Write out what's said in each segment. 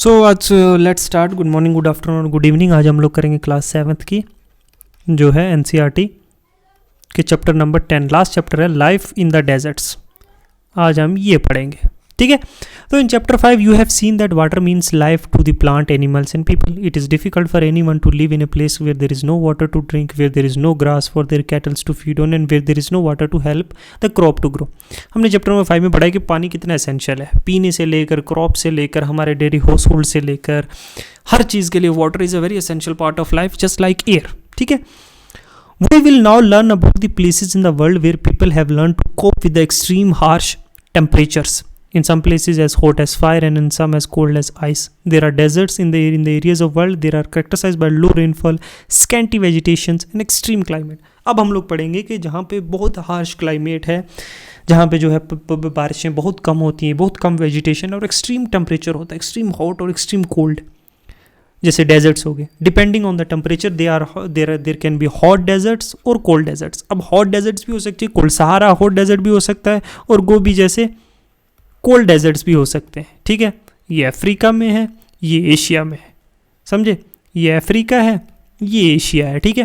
सो आज let's start. Good morning, good afternoon, good evening. आज हम लोग करेंगे क्लास 7th की जो है एनसीईआरटी के चैप्टर नंबर 10। लास्ट चैप्टर है लाइफ इन द डेजर्ट्स। आज हम ये पढ़ेंगे, ठीक है। तो in chapter 5 you have seen that water means life to the plant, animals and people. It is difficult for anyone to live in a place where there is no water to drink, where there is no grass for their cattles to feed on, and where there is no water to help the crop to grow. हमने chapter number 5 में पढ़ा है कि पानी कितना essential है, पीने से लेकर, क्रॉप से लेकर, हमारे डेली हाउस होल्ड से लेकर, हर चीज़ के लिए water is a very essential part of life, just like air, ठीक है। We will now learn about the places in the world where people have learned to cope with the extreme harsh temperatures. In some places as hot as fire and in some as cold as ice. There are deserts in the areas of world. They are characterized by low rainfall, scanty vegetations and extreme climate. अब हम लोग पढ़ेंगे कि जहाँ पे बहुत harsh climate है, जहाँ पे जो है बारिशें बहुत कम होती हैं, बहुत कम वेजिटेशन और एक्सट्रीम टेम्परेचर होता है, एक्सट्रीम हॉट और एक्सट्रीम कोल्ड, जैसे डेजर्ट्स हो गए। Depending on the temperature there can be hot deserts और कोल्ड डेजर्ट्स। अब हॉट डेजर्ट्स भी हो सकती है, कोल्ड सहारा हॉट डेजर्ट भी हो सकता है, और गोबी जैसे कोल्ड डेजर्ट्स भी हो सकते हैं, ठीक है। ये अफ्रीका में है, ये एशिया में है, समझे। ये अफ्रीका है, ये एशिया है, ठीक है।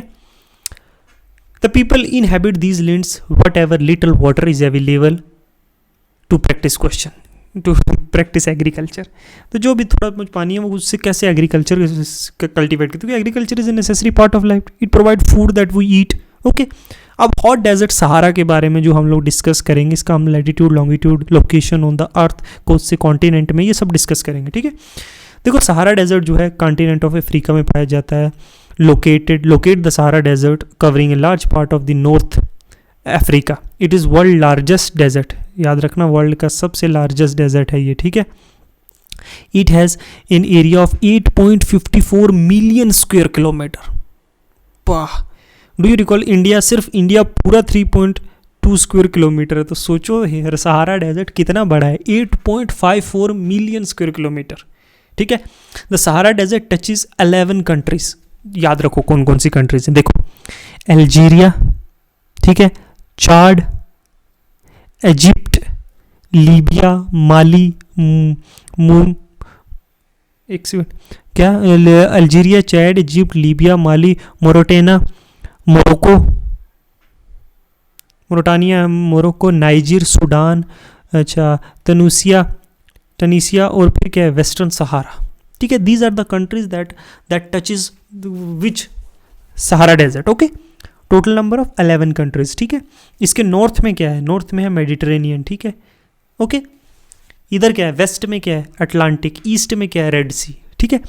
The people inhabit these lands whatever little water is available to practice question, to practice agriculture. तो जो भी थोड़ा बहुत पानी है वो उससे कैसे एग्रीकल्चर कल्टिवेट करते, क्योंकि agriculture is a necessary part of life. It provide food that we eat, okay. अब हॉट डेजर्ट सहारा के बारे में जो हम लोग डिस्कस करेंगे, इसका हम latitude, longitude, location on the earth, कौन से कॉन्टिनेंट में, ये सब डिस्कस करेंगे, ठीक है। देखो, सहारा डेजर्ट जो है कॉन्टिनेंट ऑफ अफ्रीका में पाया जाता है। Locate the Sahara desert covering a large part of the north Africa. It is world largest desert, याद रखना वर्ल्ड का सबसे लार्जेस्ट डेजर्ट है ये, ठीक है। It has an area of 8.54 million square kilometre. वाह, डू यू रिकॉल इंडिया, सिर्फ इंडिया पूरा 3.2 स्क्वायर किलोमीटर है। तो सोचो सहारा डेजर्ट कितना बड़ा है, 8.54 मिलियन स्क्वायर किलोमीटर, ठीक है। The Sahara desert touches 11 countries. याद रखो कौन कौन सी कंट्रीज हैं, देखो, अल्जीरिया, ठीक है, चाड, इजिप्ट, लीबिया, माली, एक सेकंड, क्या, अल्जीरिया, चैड, इजिप्ट, लीबिया, माली, मोरोटानिया, मोरक्को, नाइजीर, सूडान, अच्छा, टनीसिया और फिर क्या है, वेस्टर्न सहारा, ठीक है। These are the countries that touches which Sahara desert, okay. Total number of 11 countries, ठीक है। इसके नॉर्थ में क्या है, नॉर्थ में है मेडिटेरेनियन, ठीक है, ओके। इधर क्या है, वेस्ट में क्या है, अटलांटिक, ईस्ट में क्या है, रेड सी, ठीक है।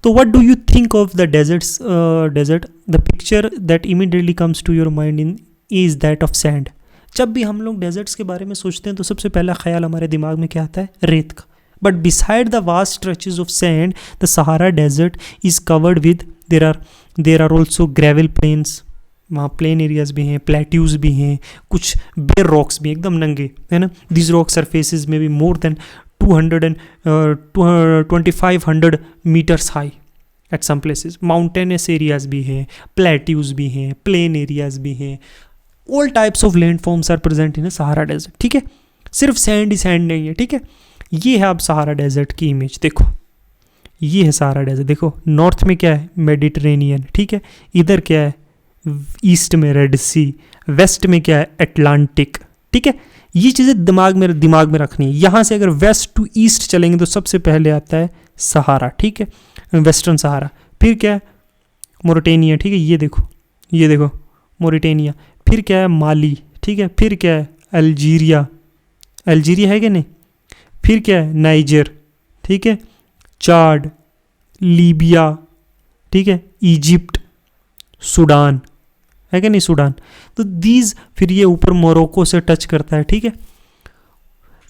तो what do you think of the desert? The picture that immediately comes to your mind in is that of sand. जब भी हम लोग डेजर्ट्स के बारे में सोचते हैं तो सबसे पहला ख्याल हमारे दिमाग में क्या आता है, रेत का। But beside the vast stretches of sand the Sahara desert is covered with there are also gravel plains, वहाँ प्लेन एरियाज भी हैं, प्लेट्यूज भी हैं, कुछ बेयर रॉक्स भी एकदम नंगे, है ना। दिस रॉक सरफेसेज में भी more than 2500 metres high at some places. Mountainous areas भी हैं, प्लेट्यूज भी हैं, प्लेन एरियाज भी हैं। All types of land forms are present in Sahara desert, ठीक है। सिर्फ सैंड ही सैंड नहीं है, ठीक है। ये है अब सहारा डेजर्ट की इमेज, देखो, ये है सहारा डेजर्ट। देखो, नॉर्थ में क्या है, मेडिटेरेनियन, ठीक है। इधर क्या है, ईस्ट में रेड सी, वेस्ट में क्या है, अटलांटिक, ठीक है। ये चीज़ें दिमाग में रखनी है। यहाँ से अगर वेस्ट टू ईस्ट चलेंगे तो सबसे पहले आता है सहारा, ठीक है, वेस्टर्न सहारा। फिर क्या है, मोरिटानिया, ठीक है, ये देखो मोरिटानिया। फिर क्या है, माली, ठीक है। फिर क्या है, अल्जीरिया है कि नहीं। फिर क्या है, नाइजर, ठीक है, चाड, लीबिया, ठीक है, इजिप्ट, सूडान है कि नहीं, सूडान। तो दीज, फिर ये ऊपर मोरक्को से टच करता है, ठीक है।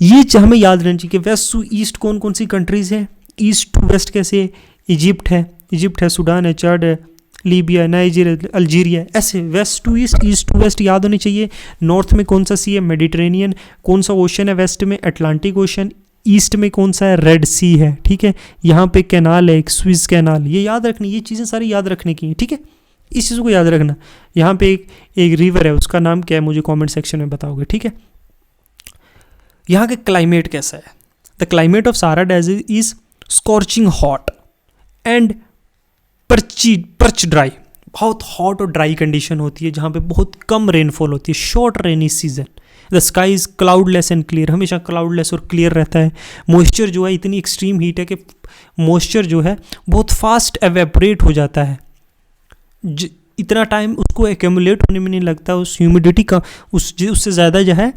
ये हमें याद रहना चाहिए कि वेस्ट टू ईस्ट कौन कौन सी कंट्रीज हैं, ईस्ट टू वेस्ट कैसे, इजिप्ट है, सूडान है, चाड है, लीबिया है, नाइजीरिया, अल्जीरिया है, ऐसे west to east, east to west याद होनी चाहिए। नॉर्थ में कौन सा सी है, मेडिटेरेनियन। कौन सा ओशन है, वेस्ट में अटलांटिक ओशन। ईस्ट में कौन सा है, रेड सी है, ठीक है। यहाँ पे कैनाल है, एक स्विस कैनाल, ये याद रखनी, ये चीज़ें सारी याद रखने की हैं, ठीक है। इस चीज़ को याद रखना। यहाँ पे एक रिवर है, उसका नाम क्या है मुझे कमेंट सेक्शन में बताओगे, ठीक है। यहाँ का क्लाइमेट कैसा है? The climate of Sahara desert is scorching hot and parch dry, बहुत हॉट और ड्राई कंडीशन होती है जहाँ पे बहुत कम रेनफॉल होती है, short rainy season. The sky is cloudless and clear, हमेशा क्लाउडलेस और क्लियर रहता है। मॉइस्चर जो है इतनी एक्सट्रीम हीट है कि मॉइस्चर जो है बहुत फास्ट एवेपोरेट हो जाता है, इतना टाइम उसको एक्यूमुलेट होने में नहीं लगता, उस ह्यूमिडिटी का उससे ज़्यादा जो है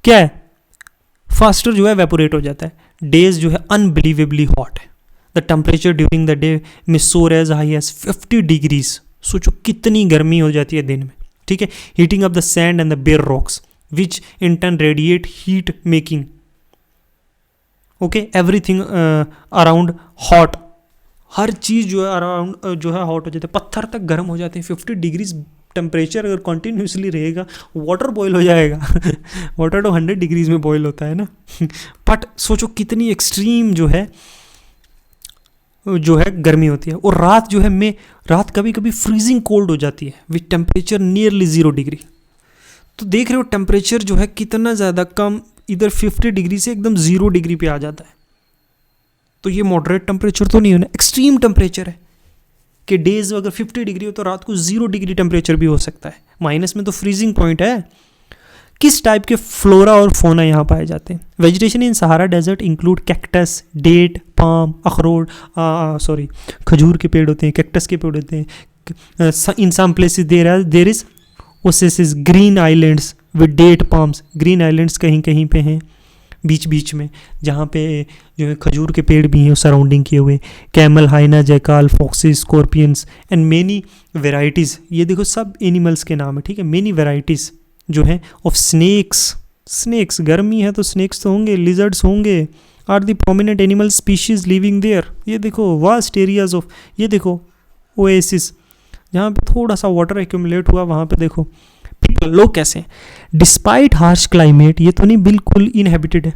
क्या है, फास्टर जो है एवेपोरेट हो जाता है। डेज जो है अनबिलीवेबली हॉट है। The temperature during the day में सोर एज हाई एज 50 डिग्रीज, सोचो कितनी गर्मी हो जाती है दिन में, ठीक है। Heating up the sand and the bare rocks which in turn radiate heat making, okay, everything around hot, हर चीज़ जो है अराउंड जो है हॉट हो जाती है, पत्थर तक गर्म हो जाते हैं। 50 डिग्रीज टेम्परेचर अगर कंटिन्यूसली रहेगा वाटर बॉयल हो जाएगा वाटर तो 100 डिग्रीज में बॉयल होता है ना बट सोचो कितनी एक्सट्रीम जो है गर्मी होती है। और रात जो है रात कभी कभी फ्रीजिंग कोल्ड हो जाती है विथ टेम्परेचर नियरली 0 डिग्री। तो देख रहे हो टेम्परेचर जो है कितना ज़्यादा कम, इधर 50 डिग्री से एकदम 0 डिग्री पे आ जाता है। तो ये मॉडरेट टेम्परेचर तो नहीं है ना, एक्सट्रीम टेम्परेचर है कि डेज अगर 50 डिग्री हो तो रात को 0 डिग्री टेम्परेचर भी हो सकता है, माइनस में तो फ्रीजिंग पॉइंट है। किस टाइप के फ्लोरा और फोना यहाँ पाए जाते हैं? Vegetation in Sahara desert include cactus, date, palm, अखरोट, खजूर के पेड़ होते हैं, कैक्टस के पेड़ होते हैं। In some places there is oases, green islands with date palms, green islands कहीं कहीं पे हैं बीच बीच में जहाँ पे जो है खजूर के पेड़ भी हैं सराउंडिंग किए हुए। Camel, hyena, jackal, foxes, scorpions and many varieties, ये देखो सब एनिमल्स के नाम है, ठीक है। मेनी वेराइटीज़ जो है ऑफ स्नेक्स, गर्मी है तो स्नेक्स तो होंगे, लिजर्ड्स होंगे, are the prominent animal species living there. ये देखो वास्ट एरियाज ऑफ, ये देखो ओएसिस जहाँ पे थोड़ा सा वाटर एक्यूमुलेट हुआ वहाँ पे देखो पीपल, लोग कैसे हैं। डिस्पाइट हार्श क्लाइमेट, ये तो नहीं बिल्कुल इनहेबिटेड है,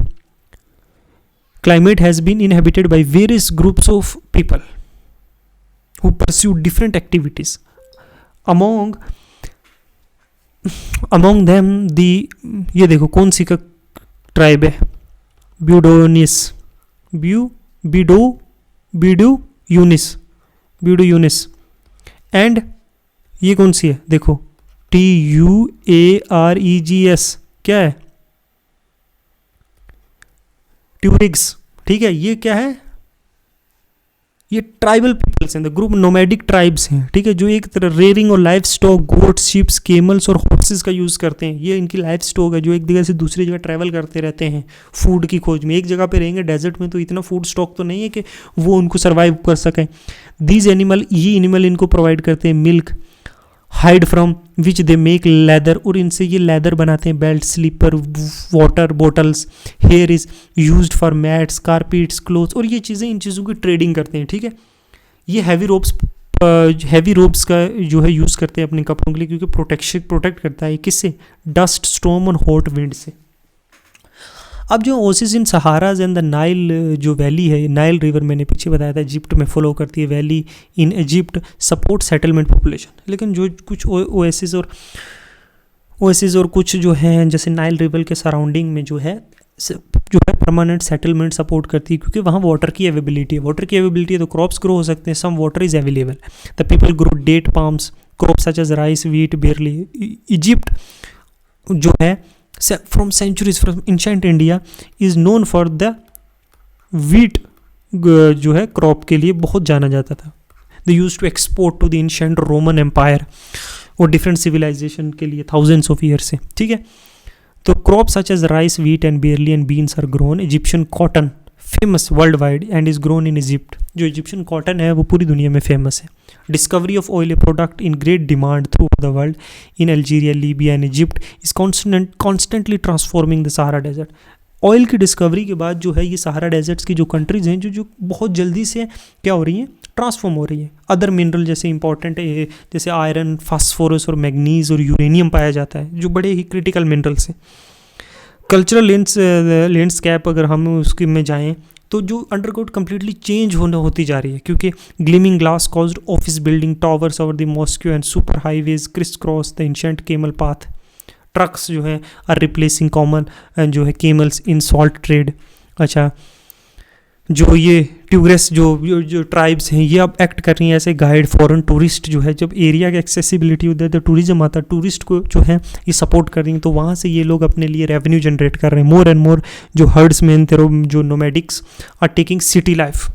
climate has been inhabited by various groups of people who pursue different activities. Among them the, ये देखो कौन सी का ट्राइब है, ब्यूडोयूनिस एंड ये कौन सी है देखो, TUAREGS, क्या है, ट्यूरिग्स, ठीक है। ये क्या है, ये ट्राइबल पीपल्स हैं, द ग्रुप नोमैडिक ट्राइब्स हैं, ठीक है, जो एक तरह रेयरिंग और लाइफ स्टॉक, गोट्स, शिप्स, केमल्स और हॉर्सेस का यूज़ करते हैं। ये इनकी लाइफ स्टॉक है जो एक जगह से दूसरी जगह ट्रैवल करते रहते हैं फूड की खोज में। एक जगह पे रहेंगे डेजर्ट में तो इतना फूड स्टॉक तो नहीं है कि वो उनको सर्वाइव कर सकें। दीज एनिमल, ये एनिमल इनको प्रोवाइड करते हैं milk, hide from which they make leather, और इनसे ये लेदर बनाते हैं, belt, slipper, water bottles, hair is used for mats, carpets, clothes, और ये चीज़ें, इन चीज़ों की ट्रेडिंग करते हैं, ठीक है। ये हैवी रोब्स का जो है यूज़ करते हैं अपने कपड़ों के लिए, क्योंकि प्रोटेक्ट करता है किससे, डस्ट, स्टॉर्म और हॉट विंड से। अब जो oasis in Sahara and the Nile जो वैली है, नाइल रिवर मैंने पीछे बताया था इजिप्ट में फॉलो करती है, valley in Egypt support settlement population. लेकिन जो कुछ ओएसिस और कुछ जो हैं जैसे नाइल रिवर के सराउंडिंग में जो है परमानेंट सेटलमेंट सपोर्ट करती है, क्योंकि वहाँ वाटर की अवेबिलिटी है, तो क्रॉप्स ग्रो हो सकते हैं, some water is available. The people grow date palms, crops such as rice, wheat, barley. Egypt जो है from centuries, from ancient India is known for the wheat जो है क्रॉप के लिए बहुत जाना जाता था। They used to export to the ancient Roman Empire और डिफरेंट सिविलाइजेशन के लिए thousands of years से, ठीक है। तो crop such as rice, wheat and barley and beans are grown. Egyptian cotton famous world wide and is grown in Egypt, जो Egyptian cotton है वो पूरी दुनिया में फेमस है। Discovery of oil, a product in great demand through the world, in Algeria, Libya and Egypt is constantly transforming the Sahara desert. Oil की discovery के बाद जो है ये सहारा डेजर्ट्स की जो कंट्रीज़ हैं जो बहुत जल्दी से क्या हो रही हैं, ट्रांसफॉर्म हो रही है। अदर मिनरल जैसे इंपॉर्टेंट है, जैसे आयरन, फास्फोरस और मैग्नीज और यूरेनियम पाया जाता है, जो बड़े ही क्रिटिकल मिनरल्स हैं। कल्चरल लैंडस्केप अगर हम उसके में जाएँ तो जो अंडरग्राउंड कम्प्लीटली चेंज होती जा रही है, क्योंकि gleaming glass caused office building, towers over the mosque and super highways criss cross the ancient camel path. Trucks जो हैं आर रिप्लेसिंग कॉमन जो है केमल्स इन सॉल्ट ट्रेड। अच्छा, जो ये टूरिस्ट जो ट्राइब्स हैं ये अब एक्ट कर रही हैं ऐसे गाइड फॉरेन टूरिस्ट जो है, जब एरिया की एक्सेसिबिलिटी होती है तो टूरिज्म आता है, टूरिस्ट को जो है ये सपोर्ट कर रही हैं, तो वहाँ से ये लोग अपने लिए रेवेन्यू जनरेट कर रहे हैं। मोर एंड मोर जो हर्ड्समैन थे, जो नोमैडिक्स आर टेकिंग सिटी लाइफ,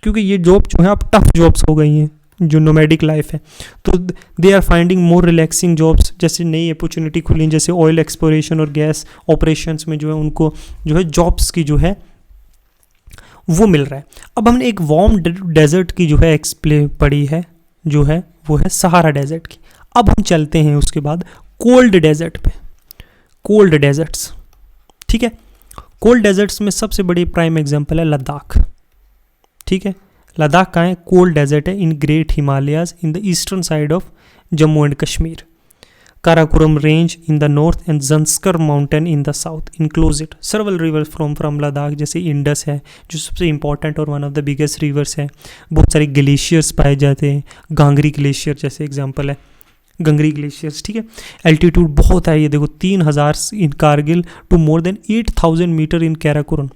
क्योंकि ये जॉब जो है अब टफ जॉब्स हो गई हैं जो नोमैडिक लाइफ है, तो they are finding more relaxing jobs. जैसे नई अपॉर्चुनिटी खुली, जैसे ऑयल एक्सप्लोरेशन और गैस ऑपरेशंस में जो है उनको जो है जॉब्स की जो है वो मिल रहा है। अब हमने एक वार्म डेजर्ट की जो है एक्सप्लेन पढ़ी है, जो है वो है सहारा डेजर्ट की। अब हम चलते हैं उसके बाद कोल्ड डेजर्ट पे, कोल्ड डेजर्ट्स, ठीक है। कोल्ड डेजर्ट्स में सबसे बड़ी प्राइम एग्जांपल है लद्दाख, ठीक है। लद्दाख कहाँ है? कोल्ड डेजर्ट है in great Himalayas in the eastern side of Jammu and Kashmir. Karakoram range in the north and Zanskar mountain in the south enclose it. Several rivers from Ladakh, जैसे इंडस है जो सबसे इंपॉर्टेंट और one of the biggest rivers है। बहुत सारे ग्लेशियर्स पाए जाते हैं, गांगरी ग्लेशियर जैसे एग्जांपल है, गंगरी ग्लेशियर्स, ठीक है। एल्टीट्यूड बहुत है, ये देखो 3000 in Kargil to more than 8000 metre in Karakoram,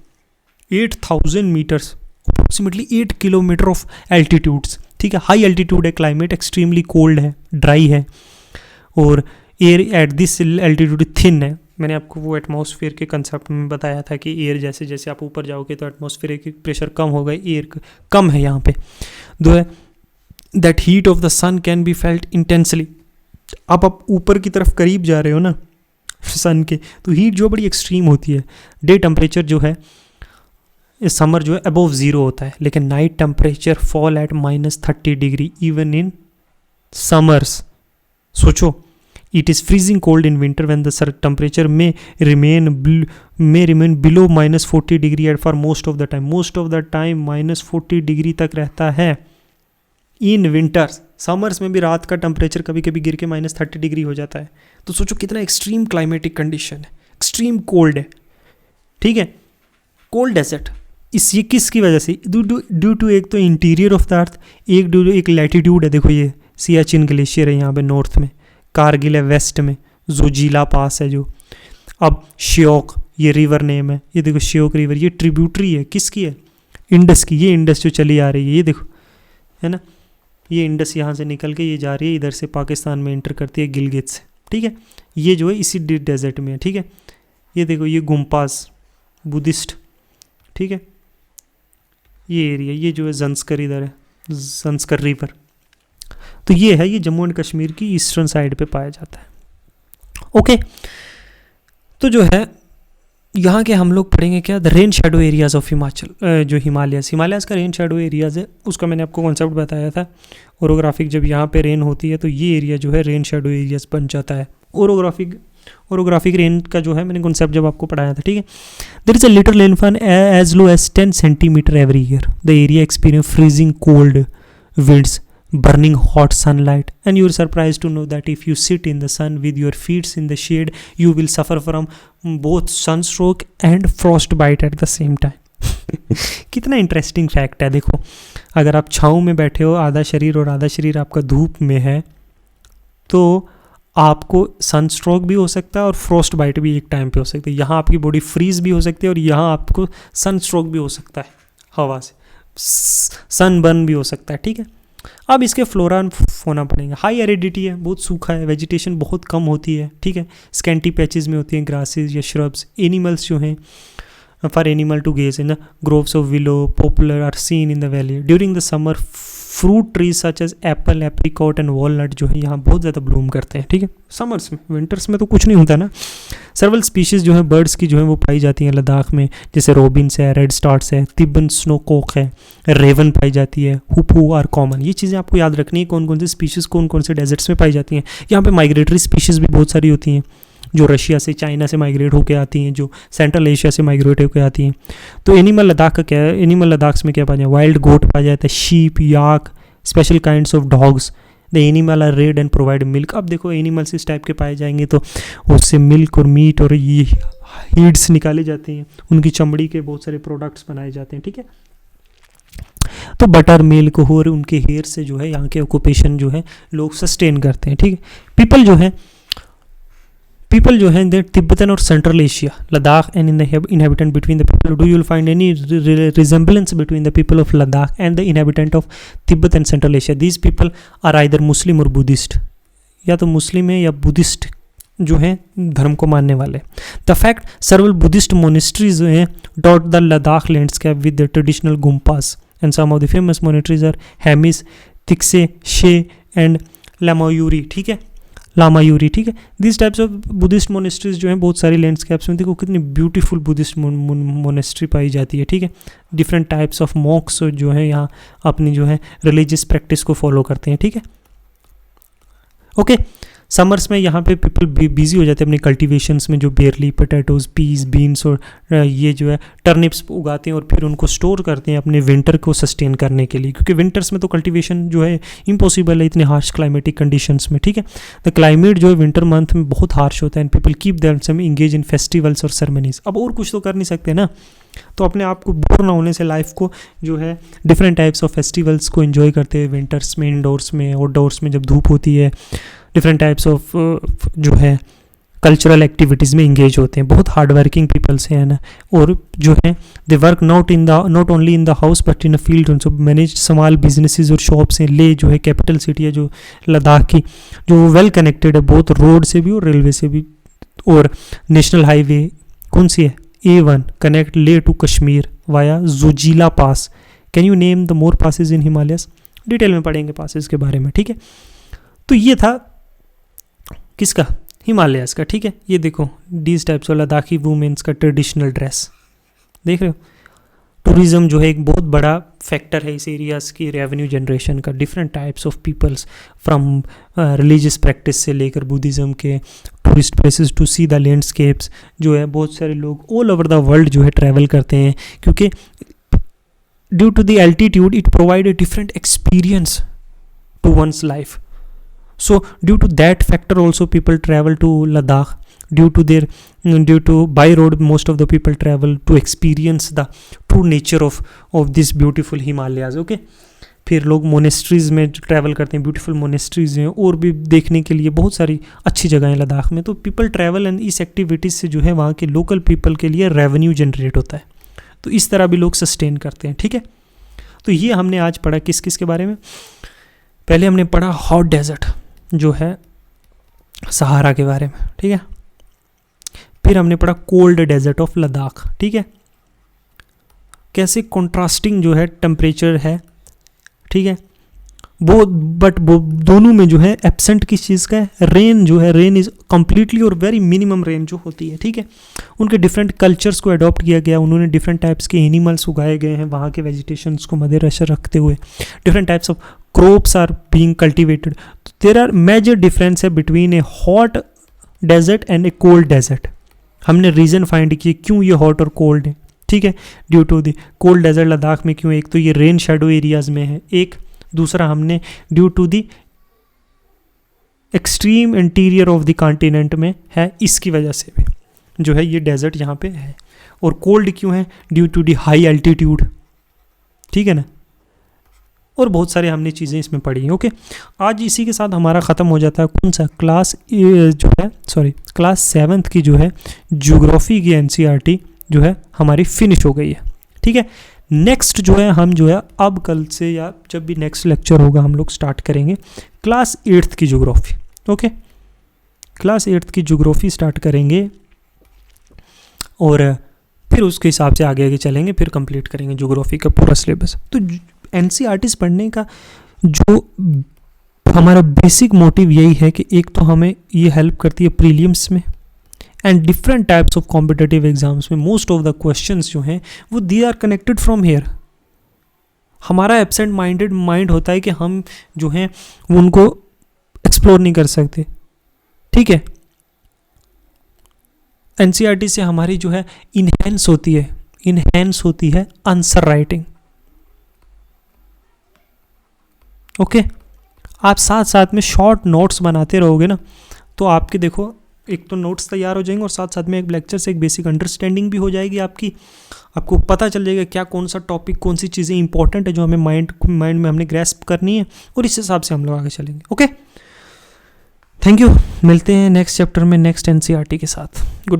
8000 metres, approximately 8 kilometre of altitudes, ठीक है। हाई एल्टीट्यूड है, क्लाइमेट एक्सट्रीमली कोल्ड है, ड्राई है, और air at this altitude thin है। मैंने आपको वो एटमॉस्फेयर के कंसेप्ट में बताया था कि एयर जैसे जैसे आप ऊपर जाओगे तो एटमॉस्फेयर की प्रेशर कम होगा, एयर कम है यहाँ पे, दो है that heat of the sun can be felt intensely. आप ऊपर की तरफ करीब जा रहे हो ना सन के, तो हीट जो बड़ी एक्सट्रीम होती है। डे टेम्परेचर जो है इस समर जो है अबव ज़ीरो होता है, लेकिन night temperature fall at -30 degree even in summers. सोचो, it is freezing cold in winter when the temperature में remain below -40 degree at for most of the time. Most of the time -40 degree तक रहता है in winters. Summers में भी रात का temperature कभी कभी गिर के -30 डिग्री हो जाता है। तो सोचो कितना एक्सट्रीम क्लाइमेटिक कंडीशन है, एक्सट्रीम कोल्ड है, ठीक है। कोल्ड डेजर्ट इस ये किसकी वजह से? ड्यू टू एक तो इंटीरियर ऑफ द अर्थ, एक ड्यू टू एक लैटिट्यूड है। देखो ये सियाचिन ग्लेशियर है यहाँ पे नॉर्थ में, कारगिल है वेस्ट में, जोजिला पास है जो। अब श्योक ये रिवर नेम है, ये देखो श्योक रिवर, ये ट्रिब्यूटरी है किसकी है? इंडस की। ये इंडस जो चली आ रही है, ये देखो है ना, ये इंडस यहाँ से निकल के ये जा रही है, इधर से पाकिस्तान में एंटर करती है गिलगित से, ठीक है। ये जो है इसी डेजर्ट में है, ठीक है। ये देखो ये गुम्पास बुद्धिस्ट, ठीक है। ये एरिया ये जो है जंस्कर, इधर है जंस्कर रिवर। तो ये है, ये जम्मू एंड कश्मीर की ईस्टर्न साइड पे पाया जाता है। ओके, तो जो है यहाँ के हम लोग पढ़ेंगे क्या? The rain shadow areas of Himachal, जो हिमालयाज का रेन शेडो एरियाज है, उसका मैंने आपको कॉन्सेप्ट बताया था। ओरोग्राफिक, जब यहाँ पे रेन होती है तो ये एरिया जो है रेन शेडो एरियाज बन जाता है। ओरोग्राफिक रेन का जो है मैंने कॉन्सेप्ट जब आपको पढ़ाया था, ठीक है। There is a little rainfall as low as 10 centimetre every year. The area experience freezing cold winds, burning hot sunlight, and you are surprised to know that if you sit in the sun with your feet in the shade, you will suffer from both sunstroke and frostbite at the same time। कितना interesting fact है। देखो, अगर आप छाँव में बैठे हो आधा शरीर और आधा शरीर आपका धूप में है, तो आपको सनस्ट्रोक भी हो सकता है और फ्रोस्ट बाइट भी एक टाइम पे हो सकती है। यहाँ आपकी बॉडी फ्रीज भी हो सकती है और यहाँ आपको सनस्ट्रोक भी हो सकता है, हवा से सनबर्न भी हो सकता है, ठीक है। अब इसके फ्लोरा एंड फोना पड़ेंगे। हाई एरिडिटी है, बहुत सूखा है, वेजिटेशन बहुत कम होती है, ठीक है। स्कैंटी पैचेस में होती हैं ग्रासेस या श्रब्स। एनिमल्स जो हैं, for animal to graze in the groves of willow popular are seen in the valley during the summer. Fruit trees such as apple, apricot and walnut जो है यहाँ बहुत ज़्यादा ब्लूम करते हैं, ठीक है, समर्स में। विंटर्स में तो कुछ नहीं होता ना। सर्वल स्पीशीज़ जो है बर्ड्स की जो है वो पाई जाती हैं लद्दाख में, जैसे रॉबिन्स है, रेड स्टार्ट्स है, तिब्बन स्नोकॉक है, रेवन पाई जाती है, हुपू आर कॉमन। ये चीज़ें आपको याद रखनी है, कौन कौन सी स्पीशीज़ कौन कौन से डेजर्ट्स में पाई जाती हैं। यहाँ पे माइग्रेटरी स्पीशीज़ भी बहुत सारी होती हैं, जो रशिया से चाइना से माइग्रेट होकर आती हैं, जो सेंट्रल एशिया से माइग्रेट होकर आती हैं। तो एनिमल लद्दाख का क्या है? एनिमल लद्दाख में क्या पाया जाए? वाइल्ड गोट पाया जाता है, sheep, yak, special kinds of dogs. The animal are reared and provide milk. अब देखो एनिमल्स इस टाइप के पाए जाएंगे तो उससे मिल्क और मीट और ये हीड्स निकाले जाते हैं, उनकी चमड़ी के बहुत सारे प्रोडक्ट्स बनाए जाते हैं, ठीक है। तो बटर मिल्क और उनके हेयर से जो है यहाँ के ऑक्यूपेशन जो है लोग सस्टेन करते हैं, ठीक है। पीपल जो हैं दे तिब्बतन और central Asia, Ladakh and in the inhabitant between the people, do you'll find any resemblance between the people of Ladakh and the inhabitant of Tibet and central Asia? These people are either Muslim और Buddhist, या तो मुस्लिम है या Buddhist जो हैं धर्म को मानने वाले। The fact several Buddhist monasteries जो हैं dot the Ladakh landscape with the traditional gompas and some of the famous monasteries are Hemis, Thiksey, Shey and Lamayuru, ठीक है, लामायूरी, ठीक है। This types of Buddhist monasteries जो हैं बहुत सारी लैंडस्केप्स में, देखो कितनी ब्यूटीफुल बुद्धिस्ट मोनेस्ट्री पाई जाती है, ठीक है। डिफरेंट टाइप्स ऑफ मॉक्स जो है यहाँ अपनी जो है रिलीजियस प्रैक्टिस को फॉलो करते हैं, ठीक है। ओके, समर्स में यहाँ पे पीपल बिजी हो जाते हैं अपने कल्टीवेशंस में, जो बेरली, पोटैटोज, पीस, बीन्स और ये जो है टर्निप्स उगाते हैं और फिर उनको स्टोर करते हैं अपने विंटर को सस्टेन करने के लिए, क्योंकि विंटर्स में तो कल्टीवेशन जो है इम्पॉसिबल है इतने हार्श क्लाइमेटिक कंडीशंस में, ठीक है। द क्लाइमेट जो है विंटर मंथ में बहुत हार्श होता है and people keep themselves engage in festivals और सेरेमनीज। अब और कुछ तो कर नहीं सकते ना, तो अपने आप को बोर ना होने से लाइफ को जो है डिफरेंट टाइप्स ऑफ फेस्टिवल्स को एंजॉय करते हैं विंटर्स में, इंडोर्स में, आउटडोर्स में जब धूप होती है, डिफरेंट टाइप्स ऑफ जो है कल्चरल एक्टिविटीज़ में इंगेज होते हैं। बहुत हार्ड वर्किंग पीपल्स हैं ना, और जो है they work not only in the house but in a field also, manage small businesses और शॉप्स हैं। ले जो है कैपिटल सिटी है जो लद्दाख की, जो वेल कनेक्टेड है बहुत रोड से भी और रेलवे से भी, और नेशनल हाईवे कौन सी है, A1 connect Leh to Kashmir via Zojila pass. Can you name the more passes in Himalayas? Detail में पढ़ेंगे पासेज के बारे में, ठीक है। तो ये था किसका, हिमालयस का, ठीक है। ये देखो डीज टाइप्स ऑफ लद्दाखी वुमेन्स का ट्रेडिशनल ड्रेस, देख रहे हो। टूरिज्म जो है एक बहुत बड़ा फैक्टर है इस एरियाज़ की रेवेन्यू जनरेशन का। Different types of peoples from religious practice से लेकर बुद्धिज़्म के tourist places to see the landscapes, जो है बहुत सारे लोग ऑल ओवर द वर्ल्ड जो है ट्रैवल करते हैं, क्योंकि due to the altitude it provide a different experience to one's life. So due to that factor also people travel to Ladakh. Due to by road most of the people travel to experience the true nature of this beautiful Himalayas. Okay. फिर लोग monasteries में travel करते हैं, beautiful monasteries हैं और भी देखने के लिए बहुत सारी अच्छी जगह हैं लद्दाख में. तो पीपल ट्रैवल एंड इस एक्टिविटीज़ से जो है वहाँ के लोकल पीपल के लिए रेवेन्यू जनरेट होता है. तो इस तरह भी लोग सस्टेन करते हैं. ठीक है. तो ये हमने आज पढ़ा किस किस के बारे में. पहले हमने पढ़ा हॉट डेजर्ट जो है सहारा के बारे में. ठीक है. फिर हमने पढ़ा कोल्ड डेजर्ट ऑफ लद्दाख. ठीक है. कैसे कॉन्ट्रास्टिंग जो है टेम्परेचर है. ठीक है. वो दोनों में जो है एब्सेंट किस चीज़ का है, रेन जो है, रेन इज़ कम्प्लीटली और वेरी मिनिमम रेन जो होती है. ठीक है. उनके डिफरेंट कल्चर्स को अडॉप्ट किया गया, उन्होंने डिफरेंट टाइप्स के एनिमल्स उगाए गए हैं वहाँ के वेजिटेशंस को मद्देनजर रखते हुए. Different types of crops are being cultivated. There are major difference है between a hot desert and a cold desert. हमने रीज़न फाइंड किए क्यों ये हॉट और कोल्ड है. ठीक है. Due to the cold desert Ladakh में क्यों, एक तो ये रेन शेडो एरियाज़ में है, एक दूसरा हमने due to the extreme interior of the continent में है, इसकी वजह से भी जो है ये डेजर्ट यहाँ पे है. और कोल्ड क्यों है, due to the high altitude. ठीक है ना. और बहुत सारे हमने चीज़ें इसमें पढ़ी हैं. ओके. आज इसी के साथ हमारा ख़त्म हो जाता है कौन सा क्लास क्लास 7th की जो है ज्योग्राफी की NCERT जो है हमारी फिनिश हो गई है. ठीक है. नेक्स्ट जो है हम जो है अब कल से या जब भी नेक्स्ट लेक्चर होगा हम लोग स्टार्ट करेंगे क्लास 8th की ज्योग्राफी. ओके. क्लास 8th की ज्योग्राफी स्टार्ट करेंगे और फिर उसके हिसाब से आगे आगे चलेंगे, फिर कंप्लीट करेंगे ज्योग्राफी का पूरा सिलेबस. तो NCERT पढ़ने का जो हमारा बेसिक मोटिव यही है कि एक तो हमें ये हेल्प करती है प्रीलिम्स में and different types of competitive exams में. मोस्ट ऑफ द क्वेश्चंस जो हैं वो they are connected from here. हमारा एब्सेंट माइंडेड माइंड होता है कि हम जो हैं वो उनको एक्सप्लोर नहीं कर सकते. ठीक है. NCERT से हमारी जो है इनहेंस होती है आंसर राइटिंग. ओके. आप साथ साथ में शॉर्ट नोट्स बनाते रहोगे ना तो आपके देखो एक तो नोट्स तैयार हो जाएंगे और साथ साथ में एक लेक्चर से एक बेसिक अंडरस्टैंडिंग भी हो जाएगी आपकी. आपको पता चल जाएगा क्या कौन सा टॉपिक कौन सी चीज़ें इंपॉर्टेंट है जो हमें माइंड में हमने ग्रैस्प करनी है और इस हिसाब से हम लोग आगे चलेंगे. ओके. थैंक यू, मिलते हैं नेक्स्ट चैप्टर में नेक्स्ट एनसीईआरटी के साथ। Good bye.